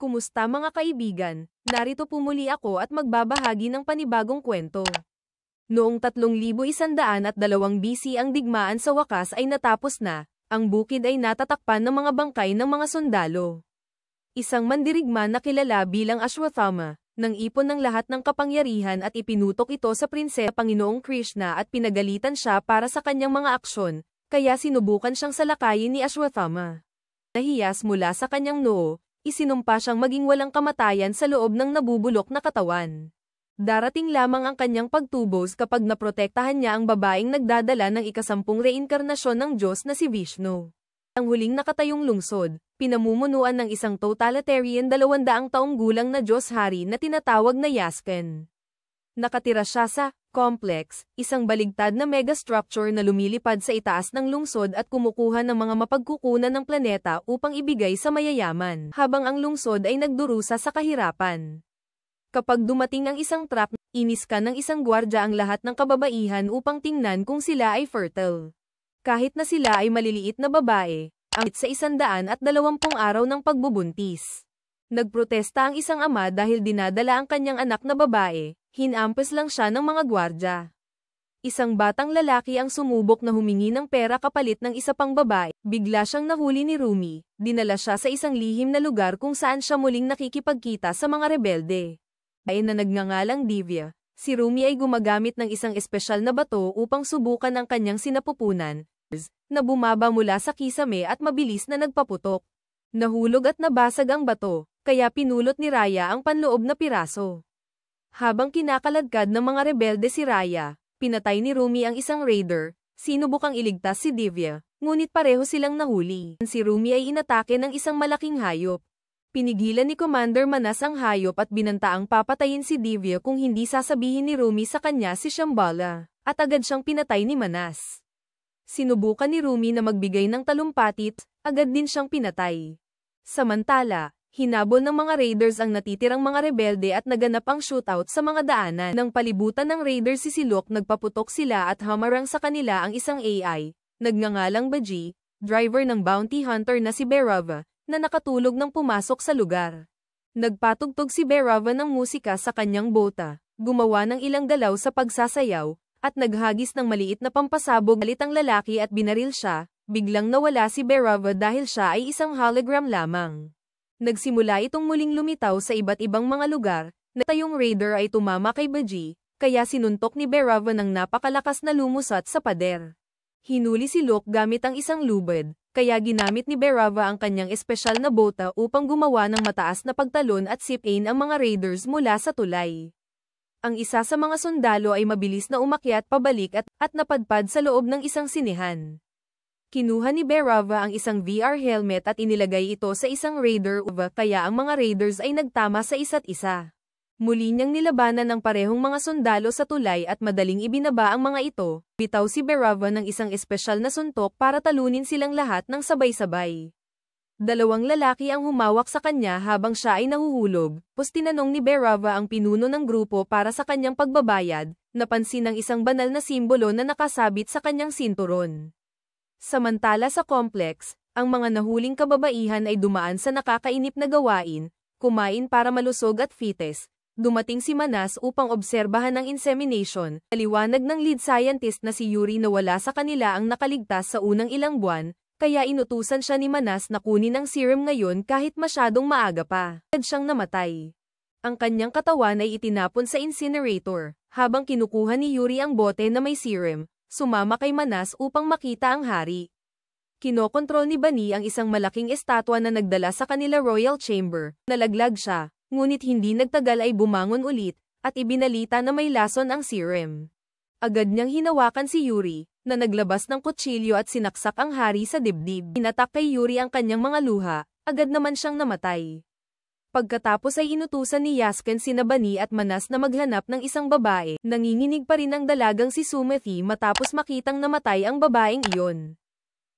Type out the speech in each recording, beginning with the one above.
Kumusta mga kaibigan? Narito po muli ako at magbabahagi ng panibagong kwento. Noong 3102 BC ang digmaan sa wakas ay natapos na, ang bukid ay natatakpan ng mga bangkay ng mga sundalo. Isang mandirigma na kilala bilang Ashwathama, nang ipon ng lahat ng kapangyarihan at ipinutok ito sa prinsesa Panginoong Krishna at pinagalitan siya para sa kanyang mga aksyon, kaya sinubukan siyang salakayin ni Ashwathama. Nahiyas mula sa kanyang noo, isinumpa siyang maging walang kamatayan sa loob ng nabubulok na katawan. Darating lamang ang kanyang pagtubos kapag naprotektahan niya ang babaeng nagdadala ng ikasampung reinkarnasyon ng Diyos na si Vishnu. Ang huling nakatayong lungsod, pinamumunuan ng isang totalitarian 200 taong gulang na Diyos-hari na tinatawag na Yasken. Nakatira siya sa complex, isang baligtad na megastructure na lumilipad sa itaas ng lungsod at kumukuha ng mga mapagkukunan ng planeta upang ibigay sa mayayaman, habang ang lungsod ay nagdurusa sa kahirapan. Kapag dumating ang isang truck, iniska ng isang gwardya ang lahat ng kababaihan upang tingnan kung sila ay fertile. Kahit na sila ay maliliit na babae, ang sa 120 araw ng pagbubuntis. Nagprotesta ang isang ama dahil dinadala ang kanyang anak na babae, hinampes lang siya ng mga gwardya. Isang batang lalaki ang sumubok na humingi ng pera kapalit ng isa pang babae, bigla siyang nahuli ni Rumi, dinala siya sa isang lihim na lugar kung saan siya muling nakikipagkita sa mga rebelde. Ay na nagngangalang Divya, si Rumi ay gumagamit ng isang espesyal na bato upang subukan ang kanyang sinapupunan, na bumaba mula sa kisame at mabilis na nagpaputok. Nahulog at nabasag ang bato, kaya pinulot ni Raya ang panloob na piraso. Habang kinakaladkad ng mga rebelde si Raya, pinatay ni Rumi ang isang raider, sinubukang iligtas si Divya, ngunit pareho silang nahuli. Si Rumi ay inatake ng isang malaking hayop. Pinigilan ni Commander Manas ang hayop at binantaang papatayin si Divya kung hindi sasabihin ni Rumi sa kanya si Shambhala, at agad siyang pinatay ni Manas. Sinubukan ni Rumi na magbigay ng talumpati, agad din siyang pinatay. Samantala, hinabol ng mga raiders ang natitirang mga rebelde at naganap ang shootout sa mga daanan. Nang palibutan ng raiders si Silok, nagpaputok sila at hamarang sa kanila ang isang AI, nagngangalang Baji, driver ng bounty hunter na si Bhairava, na nakatulog nang pumasok sa lugar. Nagpatugtog si Bhairava ng musika sa kanyang bota, gumawa ng ilang galaw sa pagsasayaw, at naghagis ng maliit na pampasabog galit ang lalaki at binaril siya. Biglang nawala si Bhairava dahil siya ay isang hologram lamang. Nagsimula itong muling lumitaw sa iba't ibang mga lugar, na tayong raider ay tumama kay Baji, kaya sinuntok ni Bhairava ng napakalakas na lumusat sa pader. Hinuli si Luke gamit ang isang lubid, kaya ginamit ni Bhairava ang kanyang espesyal na bota upang gumawa ng mataas na pagtalon at sipin ang mga raiders mula sa tulay. Ang isa sa mga sundalo ay mabilis na umakyat pabalik at napadpad sa loob ng isang sinehan. Kinuha ni Bhairava ang isang VR helmet at inilagay ito sa isang raider kaya ang mga raiders ay nagtama sa isa't isa. Muli niyang nilabanan ng parehong mga sundalo sa tulay at madaling ibinaba ang mga ito. Bitaw si Bhairava ng isang espesyal na suntok para talunin silang lahat ng sabay-sabay. Dalawang lalaki ang humawak sa kanya habang siya ay nahuhulog, tinanong ni Bhairava ang pinuno ng grupo para sa kanyang pagbabayad, napansin ang isang banal na simbolo na nakasabit sa kanyang sinturon. Samantala sa complex, ang mga nahuling kababaihan ay dumaan sa nakakainip na gawain, kumain para malusog at fites. Dumating si Manas upang obserbahan ang insemination. Paliwanag ng lead scientist na si Yuri na wala sa kanila ang nakaligtas sa unang ilang buwan, kaya inutusan siya ni Manas na kunin ang serum ngayon kahit masyadong maaga pa. Agad siyang namatay. Ang kanyang katawan ay itinapon sa incinerator, habang kinukuha ni Yuri ang bote na may serum. Sumama kay Manas upang makita ang hari. Kinokontrol ni Bani ang isang malaking estatwa na nagdala sa kanila royal chamber. Nalaglag siya, ngunit hindi nagtagal ay bumangon ulit, at ibinalita na may lason ang serum. Agad niyang hinawakan si Yuri, na naglabas ng kutsilyo at sinaksak ang hari sa dibdib. Inatak kay Yuri ang kanyang mga luha, agad naman siyang namatay. Pagkatapos ay inutusan ni Yasken sina Bani at Manas na maghanap ng isang babae. Nanginginig pa rin ang dalagang si Sumethi matapos makitang namatay ang babaeng iyon.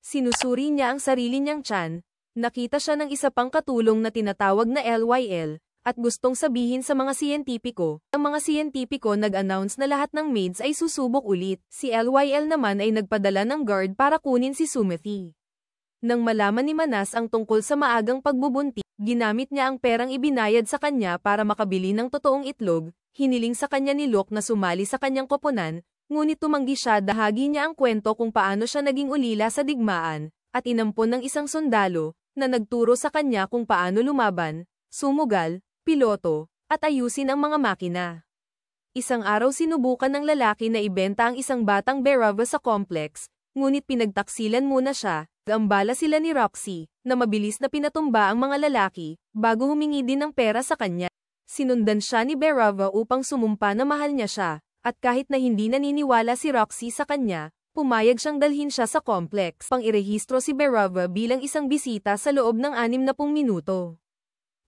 Sinusuri niya ang sarili niyang tiyan, nakita siya ng isa pang katulong na tinatawag na LYL, at gustong sabihin sa mga siyentipiko. Ang mga siyentipiko nag-announce na lahat ng maids ay susubok ulit. Si LYL naman ay nagpadala ng guard para kunin si Sumethi. Nang malaman ni Manas ang tungkol sa maagang pagbubuntis, ginamit niya ang perang ibinayad sa kanya para makabili ng totoong itlog, hiniling sa kanya ni Luke na sumali sa kanyang koponan, ngunit tumanggi siya dahil niya ang kwento kung paano siya naging ulila sa digmaan, at inampon ng isang sundalo, na nagturo sa kanya kung paano lumaban, sumugal, piloto, at ayusin ang mga makina. Isang araw sinubukan ng lalaki na ibenta ang isang batang Berava sa complex, ngunit pinagtaksilan muna siya. Gambala sila ni Roxy, na mabilis na pinatumba ang mga lalaki, bago humingi din ng pera sa kanya. Sinundan siya ni Berava upang sumumpa na mahal niya siya, at kahit na hindi naniniwala si Roxy sa kanya, pumayag siyang dalhin siya sa complex. Pang-irehistro si Berava bilang isang bisita sa loob ng 60 minuto.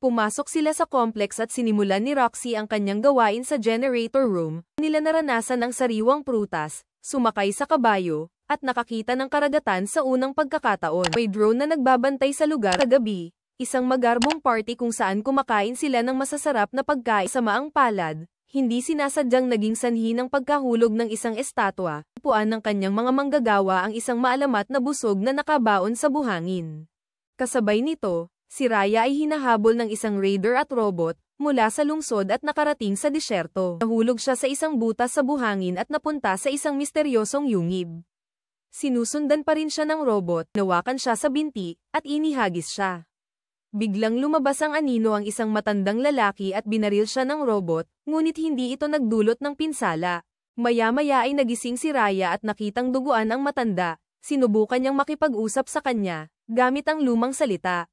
Pumasok sila sa complex at sinimulan ni Roxy ang kanyang gawain sa generator room. Nila naranasan ang sariwang prutas, sumakay sa kabayo, at nakakita ng karagatan sa unang pagkakataon. May drone na nagbabantay sa lugar sa gabi, isang magarbong party kung saan kumakain sila ng masasarap na pagkain sa maang palad, hindi sinasadyang naging sanhi ng pagkahulog ng isang estatwa, upuan ng kanyang mga manggagawa ang isang maalamat na busog na nakabaon sa buhangin. Kasabay nito, si Raya ay hinahabol ng isang raider at robot, mula sa lungsod at nakarating sa disyerto. Nahulog siya sa isang butas sa buhangin at napunta sa isang misteryosong yungib. Sinusundan pa rin siya ng robot, nawakan siya sa binti, at inihagis siya. Biglang lumabas ang anino ang isang matandang lalaki at binaril siya ng robot, ngunit hindi ito nagdulot ng pinsala. Maya-maya ay nagising si Raya at nakitang duguan ang matanda, sinubukan niyang makipag-usap sa kanya, gamit ang lumang salita.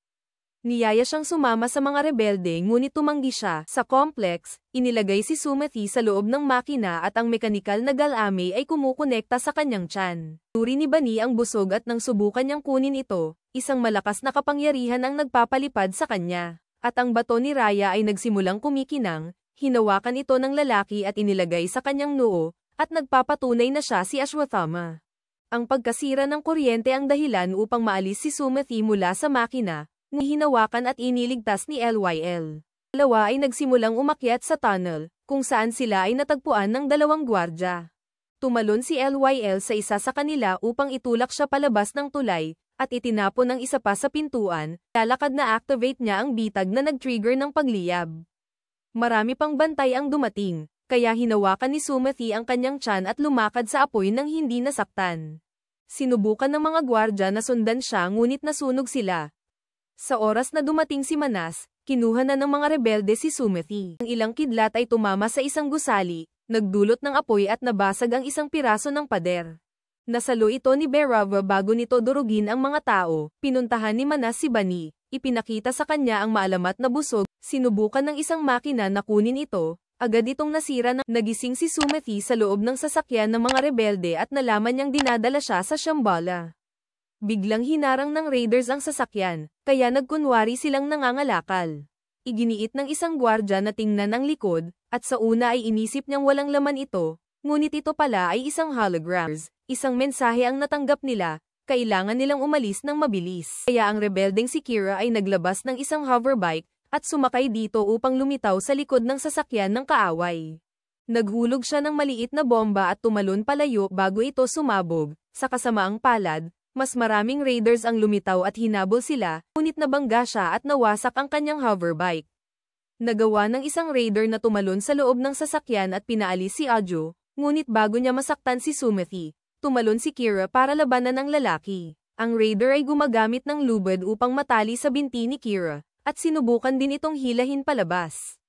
Niyaya siyang sumama sa mga rebelde ngunit tumanggi siya. Sa complex, inilagay si Sumethy sa loob ng makina at ang mekanikal na galame ay kumukonekta sa kanyang tiyan. Turi ni Bani ang busog at nang subukan niyang kunin ito, isang malakas na kapangyarihan ang nagpapalipad sa kanya. At ang bato ni Raya ay nagsimulang kumikinang, hinawakan ito ng lalaki at inilagay sa kanyang noo, at nagpapatunay na siya si Ashwathama. Ang pagkasira ng kuryente ang dahilan upang maalis si Sumethy mula sa makina, hinawakan at iniligtas ni LYL. Dalawa ay nagsimulang umakyat sa tunnel, kung saan sila ay natagpuan ng dalawang gwardya. Tumalon si LYL sa isa sa kanila upang itulak siya palabas ng tulay, at itinapon ang isa pa sa pintuan, lalakad na activate niya ang bitag na nag-trigger ng pagliyab. Marami pang bantay ang dumating, kaya hinawakan ni Sumethy ang kanyang tiyan at lumakad sa apoy nang hindi nasaktan. Sinubukan ng mga gwardya na sundan siya ngunit nasunog sila. Sa oras na dumating si Manas, kinuha na ng mga rebelde si Sumethy. Ang ilang kidlat ay tumama sa isang gusali, nagdulot ng apoy at nabasag ang isang piraso ng pader. Nasalo ito ni Berava bago nito durugin ang mga tao. Pinuntahan ni Manas si Bani, ipinakita sa kanya ang maalamat na busog, sinubukan ng isang makina na kunin ito, agad itong nasira ng nagising si Sumethy sa loob ng sasakyan ng mga rebelde at nalaman niyang dinadala siya sa Shambhala. Biglang hinarang ng raiders ang sasakyan, kaya nagkunwari silang nangangalakal. Iginiit ng isang gwardya na tingnan ang likod, at sa una ay inisip niyang walang laman ito, ngunit ito pala ay isang hologram. Isang mensahe ang natanggap nila, kailangan nilang umalis ng mabilis. Kaya ang rebeldeng si Kira ay naglabas ng isang hoverbike, at sumakay dito upang lumitaw sa likod ng sasakyan ng kaaway. Naghulog siya ng maliit na bomba at tumalon palayo bago ito sumabog. Sa kasamaang palad, mas maraming raiders ang lumitaw at hinabol sila, ngunit nabangga siya at nawasak ang kanyang hoverbike. Nagawa ng isang raider na tumalon sa loob ng sasakyan at pinaalis si Ajo, ngunit bago niya masaktan si Sumethy, tumalon si Kira para labanan ang lalaki. Ang raider ay gumagamit ng lubid upang matali sa binti ni Kira, at sinubukan din itong hilahin palabas.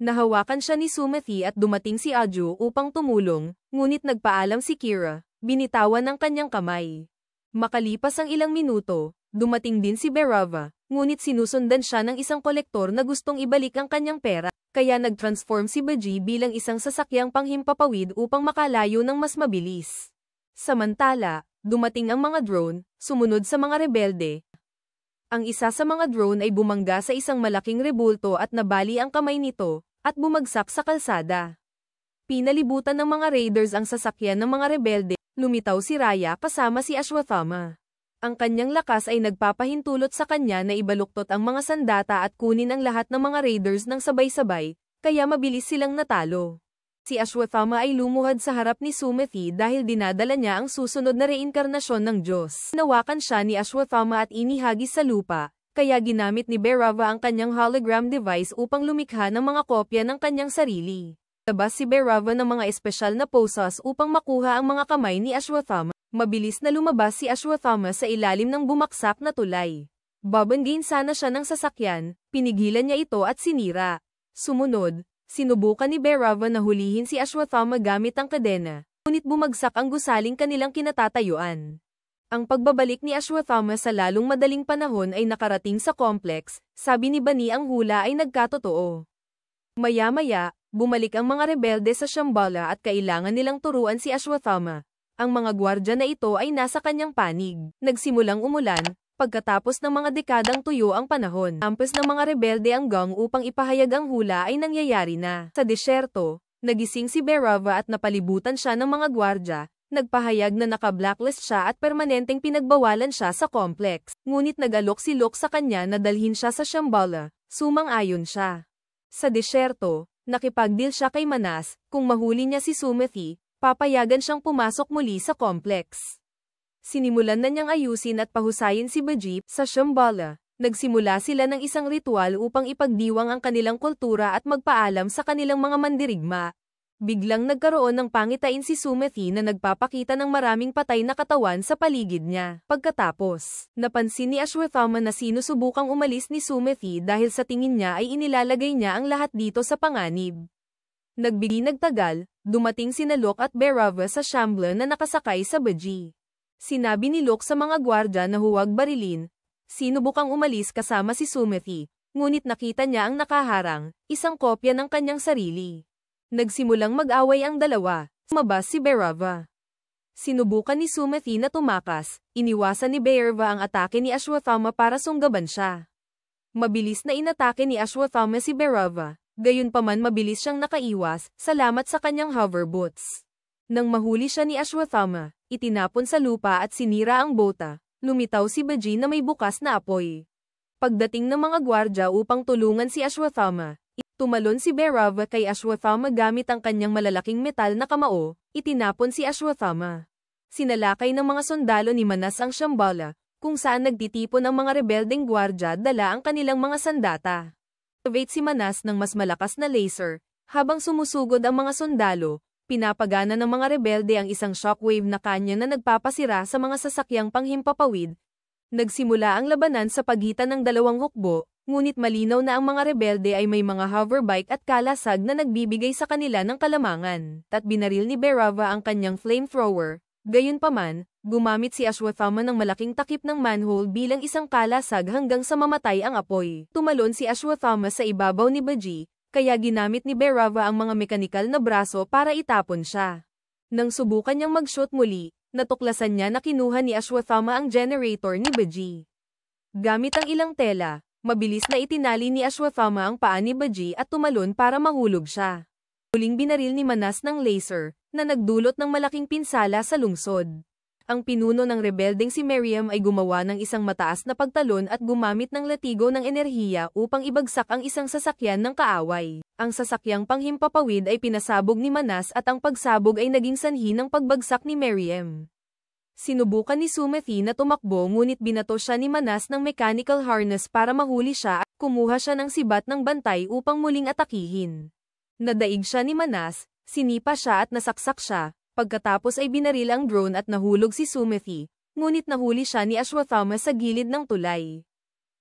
Nahawakan siya ni Sumethy at dumating si Ajo upang tumulong, ngunit nagpaalam si Kira, binitawan ng kanyang kamay. Makalipas ang ilang minuto, dumating din si Berava, ngunit sinusundan siya ng isang kolektor na gustong ibalik ang kanyang pera, kaya nag-transform si Baji bilang isang sasakyang panghimpapawid upang makalayo ng mas mabilis. Samantala, dumating ang mga drone, sumunod sa mga rebelde. Ang isa sa mga drone ay bumangga sa isang malaking rebulto at nabali ang kamay nito, at bumagsak sa kalsada. Pinalibutan ng mga raiders ang sasakyan ng mga rebelde. Lumitaw si Raya kasama si Ashwathama. Ang kanyang lakas ay nagpapahintulot sa kanya na ibaluktot ang mga sandata at kunin ang lahat ng mga raiders ng sabay-sabay, kaya mabilis silang natalo. Si Ashwathama ay lumuhad sa harap ni Sumithi dahil dinadala niya ang susunod na reinkarnasyon ng Diyos. Nawakan siya ni Ashwathama at inihagis sa lupa, kaya ginamit ni Bhairava ang kanyang hologram device upang lumikha ng mga kopya ng kanyang sarili. Labas si Bhairava ng mga espesyal na poses upang makuha ang mga kamay ni Ashwathama. Mabilis na lumabas si Ashwathama sa ilalim ng bumaksak na tulay. Babanggain sana siya ng sasakyan, pinigilan niya ito at sinira. Sumunod, sinubukan ni Bhairava na hulihin si Ashwathama gamit ang kadena, ngunit bumagsak ang gusaling kanilang kinatatayuan. Ang pagbabalik ni Ashwathama sa lalong madaling panahon ay nakarating sa complex, sabi ni Bani ang hula ay nagkatotoo. Maya-maya, bumalik ang mga rebelde sa Shambhala at kailangan nilang turuan si Ashwathama. Ang mga gwardya na ito ay nasa kanyang panig. Nagsimulang umulan, pagkatapos ng mga dekadang tuyo ang panahon. Ampas ng mga rebelde ang gang upang ipahayag ang hula ay nangyayari na. Sa disyerto, nagising si Bhairava at napalibutan siya ng mga gwardya, nagpahayag na naka-blacklist siya at permanenteng pinagbawalan siya sa complex. Ngunit nag-alok si Lok sa kanya na dalhin siya sa Shambhala, sumang-ayon siya. Sa disyerto, nakipag-deal siya kay Manas, kung mahuli niya si Sumithi, papayagan siyang pumasok muli sa complex. Sinimulan na niyang ayusin at pahusayin si Baji sa Shambhala. Nagsimula sila ng isang ritual upang ipagdiwang ang kanilang kultura at magpaalam sa kanilang mga mandirigma. Biglang nagkaroon ng pangitain si Sumithi na nagpapakita ng maraming patay na katawan sa paligid niya. Pagkatapos, napansin ni Ashwathama na sinusubukang umalis ni Sumithi dahil sa tingin niya ay inilalagay niya ang lahat dito sa panganib. Nagtagal, dumating sina Lok at Bhairava sa Shambhala na nakasakay sa Baji. Sinabi ni Lok sa mga gwardya na huwag barilin. Sinubukang umalis kasama si Sumithi, ngunit nakita niya ang nakaharang, isang kopya ng kanyang sarili. Nagsimulang mag-away ang dalawa. Lumabas si Bhairava. Sinubukan ni Sumithi na tumakas, iniwasan ni Bhairava ang atake ni Ashwathama para sunggaban siya. Mabilis na inatake ni Ashwathama si Bhairava, gayunpaman mabilis siyang nakaiwas, salamat sa kanyang hover boots. Nang mahuli siya ni Ashwathama, itinapon sa lupa at sinira ang bota, lumitaw si Baji na may bukas na apoy. Pagdating ng mga gwardya upang tulungan si Ashwathama, tumalon si Bhairava kay Ashwathama gamit ang kanyang malalaking metal na kamao, itinapon si Ashwathama. Sinalakay ng mga sundalo ni Manas ang Shambhala, kung saan nagtitipon ang mga rebeldeng gwardya dala ang kanilang mga sandata. Activate si Manas ng mas malakas na laser, habang sumusugod ang mga sundalo, pinapagana ng mga rebelde ang isang shockwave na kanya na nagpapasira sa mga sasakyang panghimpapawid. Nagsimula ang labanan sa pagitan ng dalawang hukbo, ngunit malinaw na ang mga rebelde ay may mga hoverbike at kalasag na nagbibigay sa kanila ng kalamangan. At binaril ni Bhairava ang kanyang flamethrower. Gayunpaman, gumamit si Ashwathama ng malaking takip ng manhole bilang isang kalasag hanggang sa mamatay ang apoy. Tumalon si Ashwathama sa ibabaw ni Baji, kaya ginamit ni Bhairava ang mga mekanikal na braso para itapon siya. Nang subukan niyang mag-shoot muli, natuklasan niya na kinuha ni Ashwathama ang generator ni Baji. Gamit ang ilang tela, mabilis na itinali ni Ashwathama ang paa ni Baji at tumalon para mahulog siya. Muling binaril ni Manas ng laser, na nagdulot ng malaking pinsala sa lungsod. Ang pinuno ng rebeldeng si Miriam ay gumawa ng isang mataas na pagtalon at gumamit ng latigo ng enerhiya upang ibagsak ang isang sasakyan ng kaaway. Ang sasakyang panghimpapawid ay pinasabog ni Manas at ang pagsabog ay naging sanhi ng pagbagsak ni Miriam. Sinubukan ni Sumithi na tumakbo ngunit binato siya ni Manas ng mechanical harness para mahuli siya at kumuha siya ng sibat ng bantay upang muling atakihin. Nadaig siya ni Manas, sinipa siya at nasaksak siya. Pagkatapos ay binaril ang drone at nahulog si Sumithi, ngunit nahuli siya ni Ashwathama sa gilid ng tulay.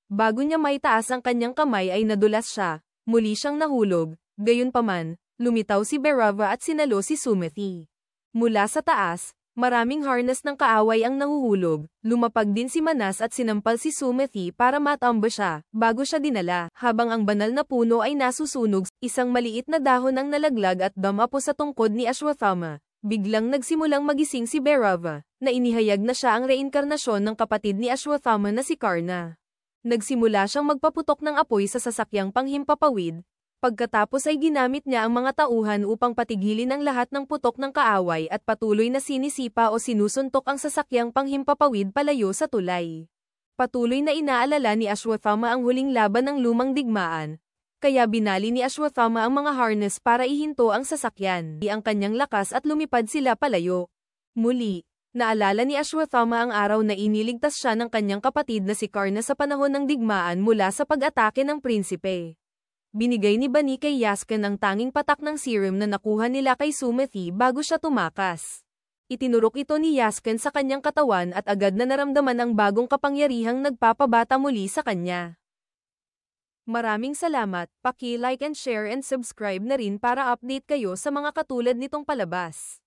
Bago niya maitaas ang kanyang kamay ay nadulas siya, muli siyang nahulog, gayunpaman, lumitaw si Bhairava at sinalo si Sumithi. Mula sa taas, maraming harness ng kaaway ang nahuhulog, lumapag din si Manas at sinampal si Sumithi para matamba siya, bago siya dinala. Habang ang banal na puno ay nasusunog, isang maliit na dahon ang nalaglag at dumapo sa tungkod ni Ashwathama. Biglang nagsimulang magising si Bhairava, na inihayag na siya ang reinkarnasyon ng kapatid ni Ashwathama na si Karna. Nagsimula siyang magpaputok ng apoy sa sasakyang panghimpapawid, pagkatapos ay ginamit niya ang mga tauhan upang patigilin ang lahat ng putok ng kaaway at patuloy na sinisipa o sinusuntok ang sasakyang panghimpapawid palayo sa tulay. Patuloy na inaalala ni Ashwathama ang huling laban ng lumang digmaan, kaya binali ni Ashwathama ang mga harness para ihinto ang sasakyan. Ang kanyang lakas at lumipad sila palayo. Muli, naalala ni Ashwathama ang araw na iniligtas siya ng kanyang kapatid na si Karna sa panahon ng digmaan mula sa pag-atake ng prinsipe. Binigay ni Bani kay Yaskan ang tanging patak ng serum na nakuha nila kay Sumethi bago siya tumakas. Itinurok ito ni Yaskan sa kanyang katawan at agad na naramdaman ang bagong kapangyarihang nagpapabata muli sa kanya. Maraming salamat, paki-like and share and subscribe na rin para update kayo sa mga katulad nitong palabas.